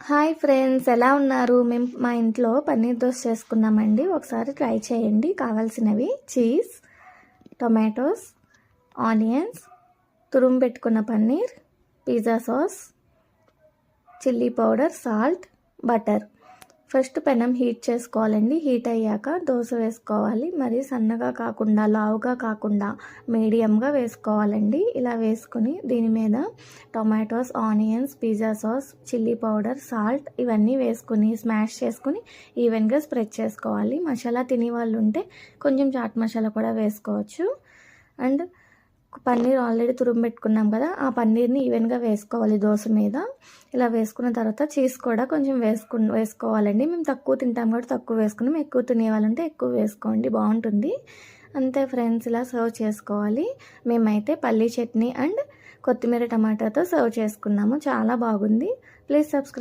Hi friends, ఎలా ఉన్నారు? మేము మా ఇంట్లో పన్నీర్ దోశ చేసుకున్నామండి. ఒకసారి ట్రై చేయండి. కావాల్సినవి చీజ్, టొమాటోస్, ఆనియన్స్, తురుము పెట్టుకున్న paneer, pizza sauce, chilli powder, salt, butter. First పెనం హీట్ చేసుకోవాలండి. హీట్ అయ్యాక దోశ వేసుకోవాలి. మరి సన్నగా కాకుండా, లావుగా కాకుండా మీడియంగా వేసుకోవాలండి. ఇలా వేసుకుని దీని మీద tomatoes, onions, pizza sauce, chilli powder, salt ఇవన్నీ వేసుకుని స్మాష్ చేసుకుని ఈవెన్గా స్ప్రెడ్ చేసుకోవాలి. మసాలా తినే వాళ్ళు ఉంటే కొంచెం చాట్ మసాలా కూడా వేసుకోవచ్చు. అండ్ పన్నీర్ ఆల్రెడీ తురుము పెట్టుకున్నాం కదా, ఆ పన్నీర్ని ఈవెన్గా వేసుకోవాలి దోశ మీద. ఇలా వేసుకున్న తర్వాత చీజ్ కూడా కొంచెం వేసుకోవాలండి. మేము తక్కువ తింటాం కాబట్టి తక్కువ వేసుకున్నాం. ఎక్కువ తినే వాళ్ళంటే ఎక్కువ వేసుకోండి, బాగుంటుంది. అంతే ఫ్రెండ్స్, ఇలా సర్వ్ చేసుకోవాలి. మేమైతే పల్లీ చట్నీ అండ్ కొత్తిమీర టమాటాతో సర్వ్ చేసుకున్నాము. చాలా బాగుంది. Please subscribe.